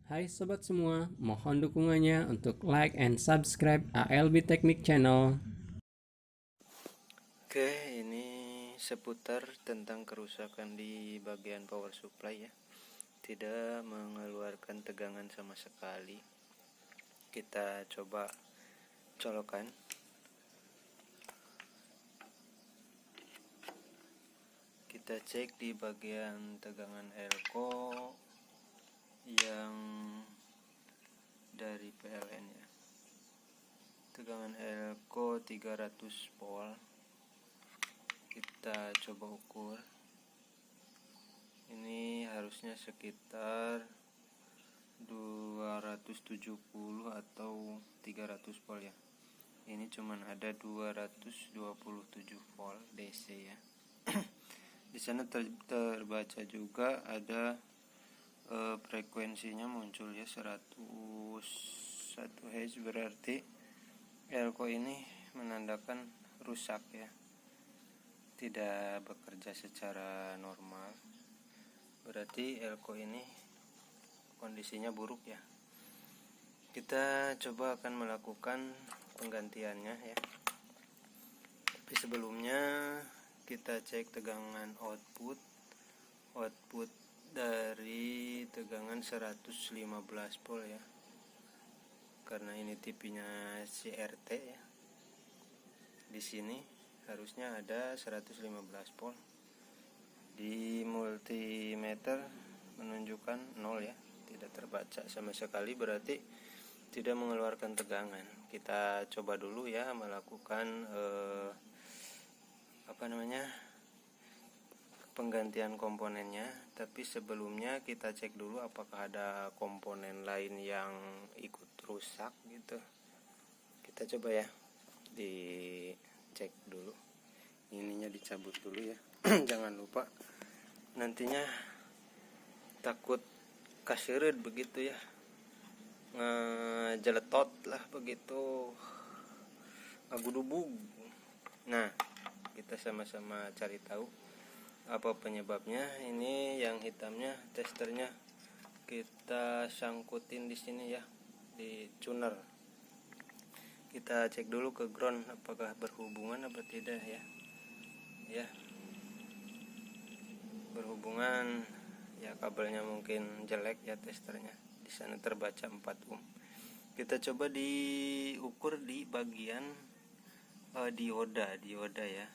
Hai sobat semua, mohon dukungannya untuk like and subscribe ALB Teknik Channel. Oke, ini seputar tentang kerusakan di bagian power supply ya. Tidak mengeluarkan tegangan sama sekali. Kita coba colokan. Kita cek di bagian tegangan elko yang dari PLN ya. Tegangan elko 300 volt. Kita coba ukur. Ini harusnya sekitar 270 atau 300 volt ya. Ini cuman ada 227 volt DC ya. Di sana terbaca juga ada frekuensinya muncul ya 101 Hz, berarti elko ini menandakan rusak ya. Tidak bekerja secara normal. Berarti elko ini kondisinya buruk ya. Kita coba akan melakukan penggantiannya ya. Tapi sebelumnya kita cek tegangan output dari tegangan 115 volt ya. Karena ini tipenya CRT ya. Di sini harusnya ada 115 volt. Di multimeter menunjukkan 0 ya, tidak terbaca sama sekali, berarti tidak mengeluarkan tegangan. Kita coba dulu ya melakukan penggantian komponennya. Tapi sebelumnya kita cek dulu apakah ada komponen lain yang ikut rusak gitu. Kita coba ya, dicek dulu. Ininya dicabut dulu ya. Jangan lupa, nantinya takut kaseret begitu ya, ngejeletot lah begitu, agudubug. Nah, kita sama-sama cari tahu apa penyebabnya. Ini yang hitamnya testernya kita sangkutin di sini ya, di tuner. Kita cek dulu ke ground apakah berhubungan apa tidak ya. Ya, berhubungan ya, kabelnya mungkin jelek ya testernya. Di sana terbaca 4 ohm. Kita coba diukur di bagian dioda ya.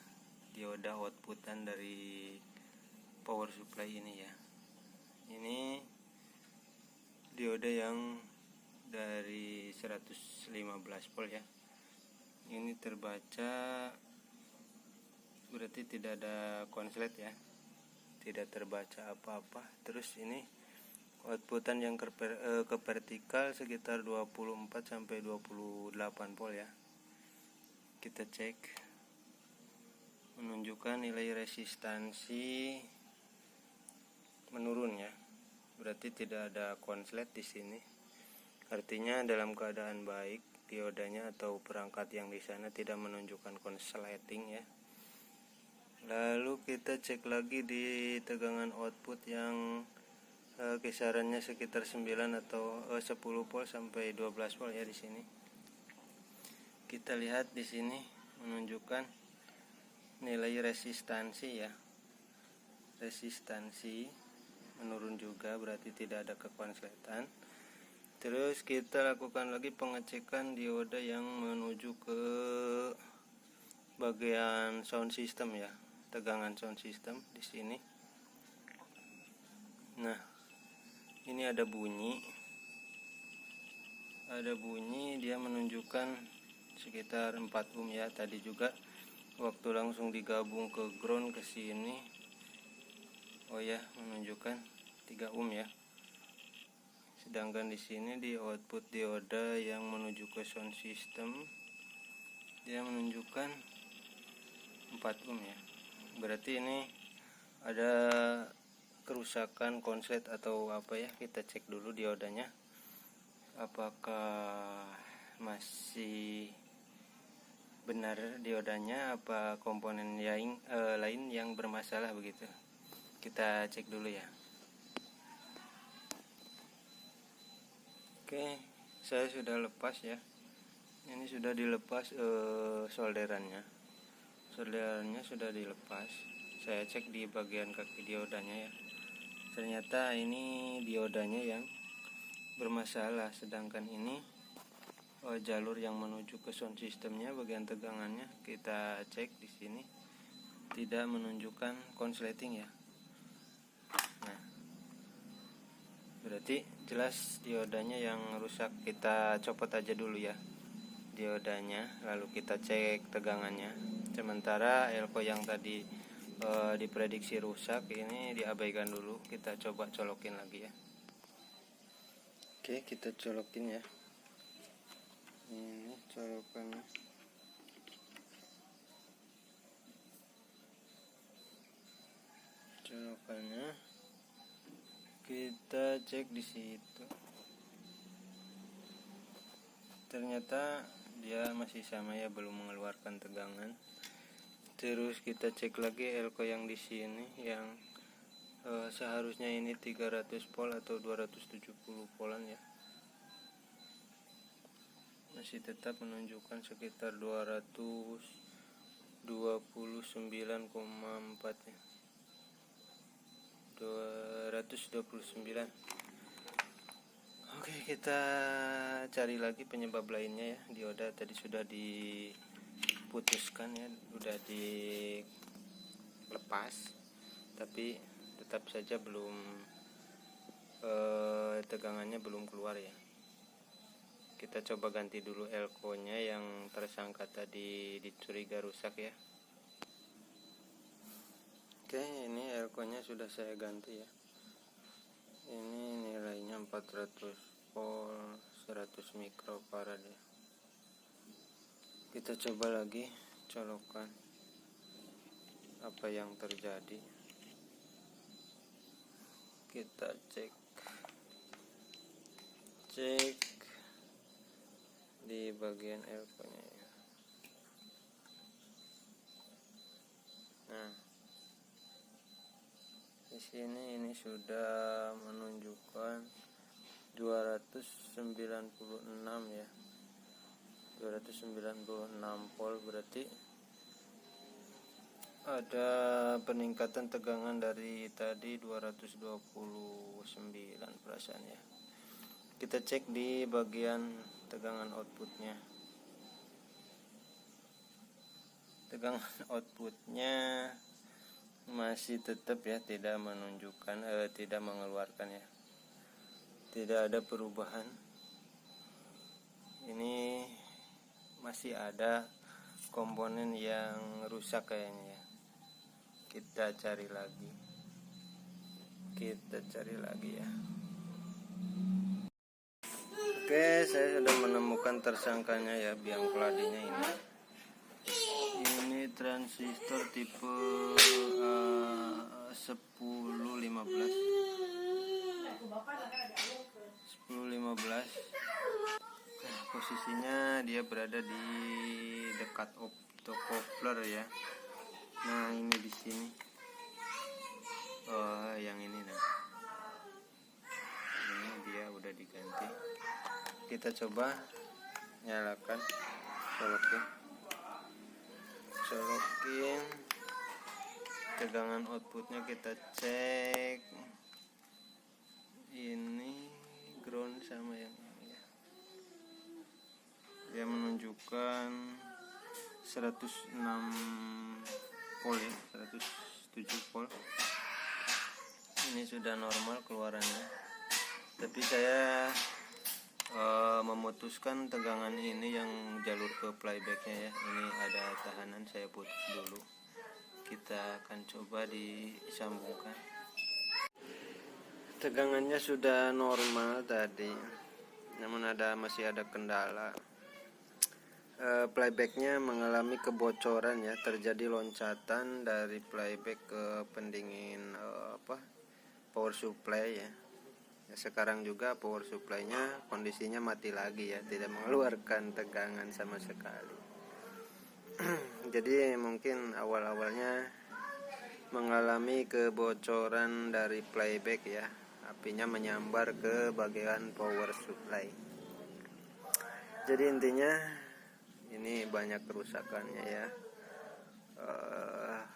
Dioda outputan dari power supply ini ya. Ini dioda yang dari 115 volt ya. Ini terbaca, berarti tidak ada konslet ya, tidak terbaca apa-apa. Terus ini outputan yang ke vertikal sekitar 24 sampai 28 volt ya. Kita cek, menunjukkan nilai resistansi menurun ya, berarti tidak ada konslet di sini. Artinya dalam keadaan baik diodanya atau perangkat yang di sana tidak menunjukkan konsleting ya. Lalu kita cek lagi di tegangan output yang kisarannya sekitar 9 atau 10 volt sampai 12 volt ya di sini. Kita lihat di sini menunjukkan nilai resistansi ya. Resistansi menurun juga, berarti tidak ada kekonsletan. Terus kita lakukan lagi pengecekan dioda yang menuju ke bagian sound system ya, tegangan sound system di sini. Nah, ini ada bunyi, dia menunjukkan sekitar 4 ohm ya. Tadi juga waktu langsung digabung ke ground ke sini, oh ya, menunjukkan 3 ohm ya. Sedangkan di sini di output dioda yang menuju ke sound system dia menunjukkan 4 ohm ya. Berarti ini ada kerusakan konslet atau apa ya. Kita cek dulu diodanya apakah masih benar diodanya, apa komponen lain yang bermasalah begitu. Kita cek dulu ya. Oke, saya sudah lepas ya. Ini sudah dilepas solderannya. Solderannya sudah dilepas. Saya cek di bagian kaki diodanya ya. Ternyata ini diodanya yang bermasalah, sedangkan ini jalur yang menuju ke sound systemnya, bagian tegangannya kita cek di sini tidak menunjukkan konsleting ya. Nah, berarti jelas diodanya yang rusak. Kita copot aja dulu ya diodanya, lalu kita cek tegangannya. Sementara elko yang tadi diprediksi rusak ini diabaikan dulu, kita coba colokin lagi ya. Oke, kita colokin ya. Ini colokannya. Colokannya kita cek di situ. Ternyata dia masih sama ya, belum mengeluarkan tegangan. Terus kita cek lagi elko yang di sini yang seharusnya ini 300 volt atau 270 voltan ya. Masih tetap menunjukkan sekitar 229,4 ya. 229. Oke, kita cari lagi penyebab lainnya ya. Dioda tadi sudah diputuskan ya, sudah dilepas, tapi tetap saja belum tegangannya belum keluar ya. Kita coba ganti dulu elko nya yang tersangka tadi dicuriga rusak ya. Oke, ini elko nya sudah saya ganti ya. Ini nilainya 400 volt 100 mikrofarad ya. Kita coba lagi colokan, apa yang terjadi. Kita cek di bagian elko nya ya. Nah, di sini ini sudah menunjukkan 296 ya. 296 volt, berarti ada peningkatan tegangan dari tadi 229 perasaan ya. Kita cek di bagian tegangan outputnya. Tegangan outputnya masih tetap ya, tidak menunjukkan tidak mengeluarkan ya. Tidak ada perubahan. Ini masih ada komponen yang rusak kayaknya ya. Kita cari lagi ya. Oke, saya sudah menemukan tersangkanya ya, biang keladinya ini. Ini transistor tipe 1015. Nah, posisinya dia berada di dekat optocoupler ya. Nah, ini di sini. Yang ini nah. Ini dia udah diganti. Kita coba nyalakan, colokin tegangan outputnya, kita cek ini ground sama yang ini ya. Dia menunjukkan 106 volt ya, 107 volt. Ini sudah normal keluarannya, tapi saya memutuskan tegangan ini yang jalur ke playbacknya ya. Ini ada tahanan, saya putus dulu. Kita akan coba disambungkan. Tegangannya sudah normal tadi, namun masih ada kendala. Playbacknya mengalami kebocoran ya, terjadi loncatan dari playback ke pendingin power supply ya. Sekarang juga power supply-nya kondisinya mati lagi ya, tidak mengeluarkan tegangan sama sekali. Jadi mungkin awal-awalnya mengalami kebocoran dari playback ya. apinya menyambar ke bagian power supply. Jadi intinya ini banyak kerusakannya ya.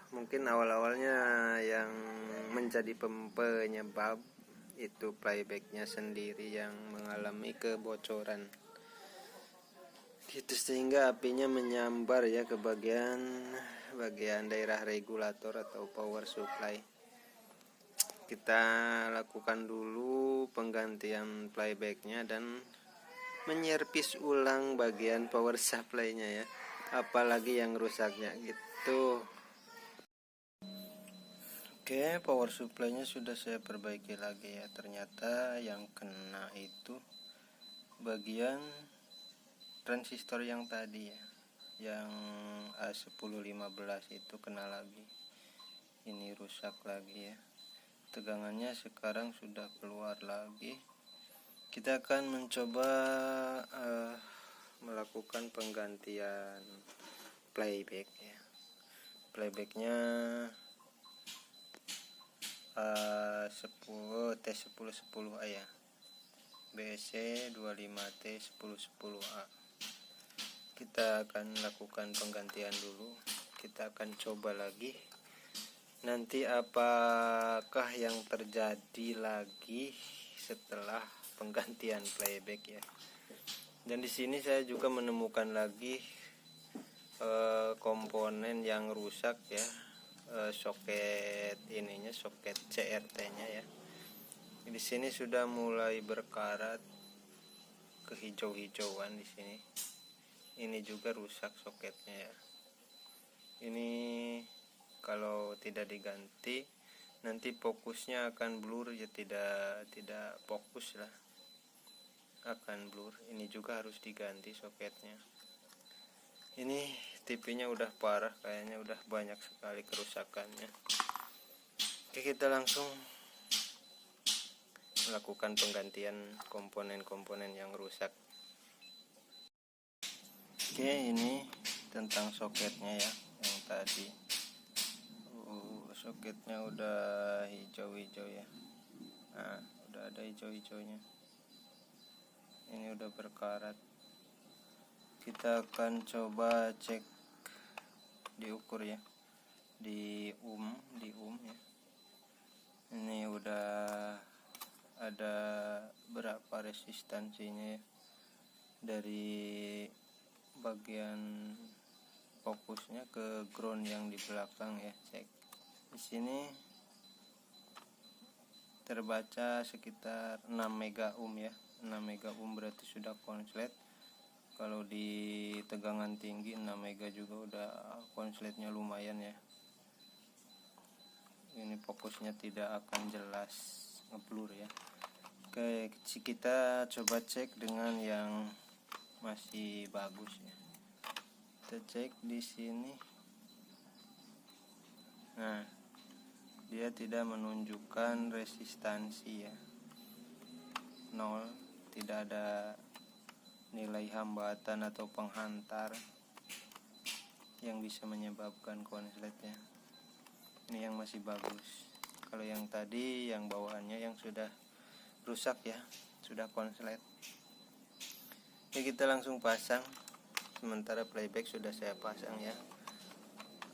Mungkin awal-awalnya yang menjadi penyebab itu playbacknya sendiri yang mengalami kebocoran gitu, sehingga apinya menyambar ya ke bagian daerah regulator atau power supply. Kita lakukan dulu penggantian playbacknya dan menyervis ulang bagian power supply-nya ya, apalagi yang rusaknya gitu. Oke, power supply-nya sudah saya perbaiki lagi ya. Ternyata yang kena itu bagian transistor yang tadi ya, yang A1015 itu kena lagi. Ini rusak lagi ya. Tegangannya sekarang sudah keluar lagi. Kita akan mencoba melakukan penggantian playback ya. Playbacknya T1010A ya, BSC 25T1010A. Kita akan lakukan penggantian dulu. Kita akan coba lagi nanti apakah yang terjadi lagi setelah penggantian playback ya. Dan di sini saya juga menemukan lagi komponen yang rusak ya, soket ininya, soket CRT-nya ya. Di sini sudah mulai berkarat kehijau-hijauan di sini. Ini juga rusak soketnya ya. Ini kalau tidak diganti nanti fokusnya akan blur ya, tidak fokus lah, akan blur. Ini juga harus diganti soketnya. Ini TV-nya udah parah, kayaknya udah banyak sekali kerusakannya. Oke, kita langsung melakukan penggantian komponen-komponen yang rusak. Oke, ini tentang soketnya ya, yang tadi soketnya udah hijau-hijau ya. Nah, udah ada hijau-hijaunya. Ini udah berkarat. Kita akan coba cek, diukur ya, di ya. Ini udah ada berapa resistansinya ya, dari bagian fokusnya ke ground yang di belakang ya. Cek di sini terbaca sekitar 6 mega ohm ya. 6 mega ohm berarti sudah konslet. Kalau di tegangan tinggi 6 mega juga udah konsletnya lumayan ya. Ini fokusnya tidak akan jelas, ngeblur ya. Oke, kita coba cek dengan yang masih bagus ya. Kita cek di sini. Nah, dia tidak menunjukkan resistansi ya, 0, tidak ada nilai hambatan atau penghantar yang bisa menyebabkan konsletnya. Ini yang masih bagus. Kalau yang tadi, yang bawaannya yang sudah rusak ya, sudah konslet. Oke, kita langsung pasang. Sementara playback sudah saya pasang ya.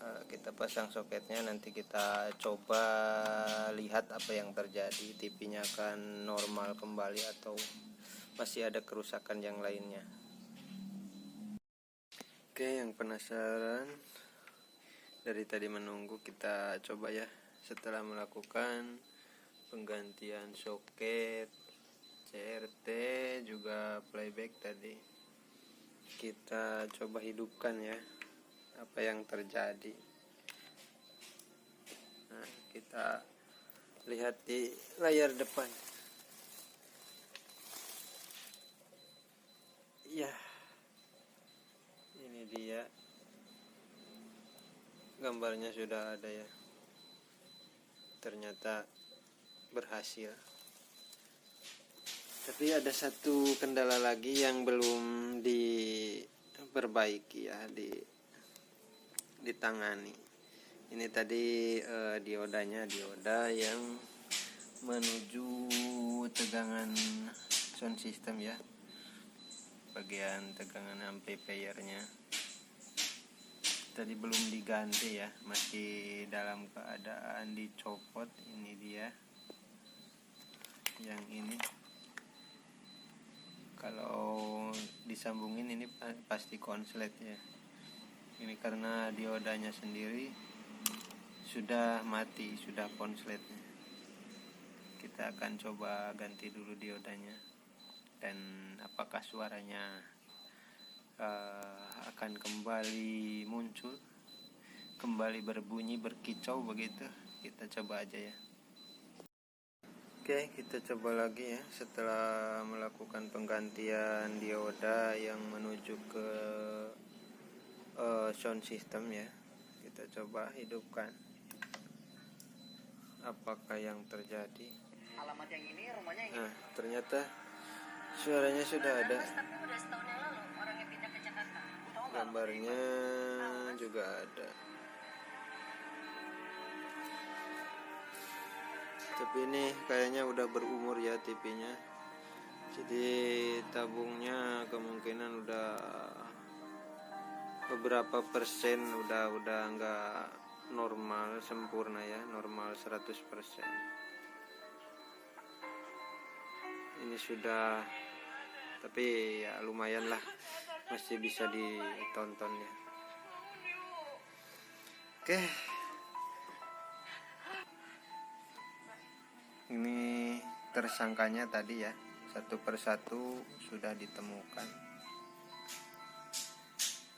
Kita pasang soketnya, nanti kita coba lihat apa yang terjadi. TV-nya akan normal kembali atau masih ada kerusakan yang lainnya. Oke, yang penasaran dari tadi menunggu, kita coba ya. Setelah melakukan penggantian soket, CRT, juga playback tadi, kita coba hidupkan ya, apa yang terjadi. Nah, kita lihat di layar depan ya. Ini dia, gambarnya sudah ada ya. Ternyata berhasil. Tapi ada satu kendala lagi yang belum diperbaiki ya, ditangani. Ini tadi dioda yang menuju tegangan sound system ya, bagian tegangan amplifiernya tadi belum diganti ya, masih dalam keadaan dicopot. Ini dia yang ini, kalau disambungin ini pasti konslet ya. Ini karena diodanya sendiri sudah mati, sudah konsletnya. Kita akan coba ganti dulu diodanya, dan apakah suaranya akan kembali muncul, kembali berbunyi, berkicau begitu. Kita coba aja ya. Oke, kita coba lagi ya. Setelah melakukan penggantian dioda yang menuju ke sound system ya, kita coba hidupkan. Apakah yang terjadi? Alamat yang ini, rumahnya yang ini. Nah, ternyata suaranya sudah ada. Tapi udah setahun yang lalu orangnya pindah ke Jakarta. Tahu nggak? Gambarnya juga ada. Tapi ini kayaknya udah berumur ya TV-nya. Jadi tabungnya kemungkinan udah beberapa persen udah nggak normal sempurna ya, normal 100%. Ini sudah, tapi ya lumayan lah, masih bisa ditonton ya. Oke, ini tersangkanya tadi ya, satu persatu sudah ditemukan.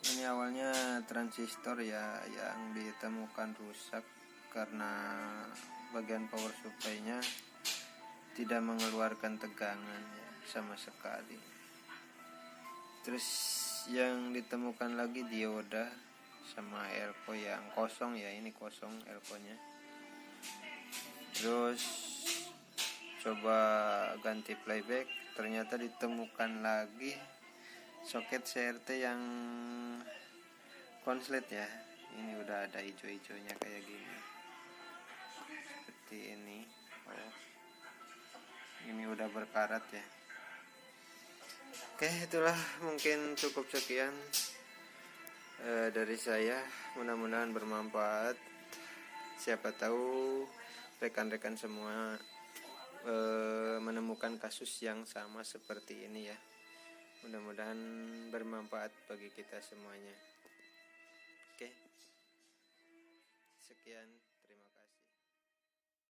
Ini awalnya transistor ya yang ditemukan rusak karena bagian power supply-nya tidak mengeluarkan tegangan ya, sama sekali. Terus yang ditemukan lagi dioda sama elko yang kosong ya, ini kosong elkonya. Terus coba ganti playback, ternyata ditemukan lagi soket CRT yang konslet ya. Ini udah ada hijau-hijaunya kayak gini, seperti ini. Oh, ini udah berkarat ya. Oke, itulah mungkin cukup sekian dari saya. Mudah-mudahan bermanfaat. Siapa tahu rekan-rekan semua menemukan kasus yang sama seperti ini ya. Mudah-mudahan bermanfaat bagi kita semuanya. Oke, sekian.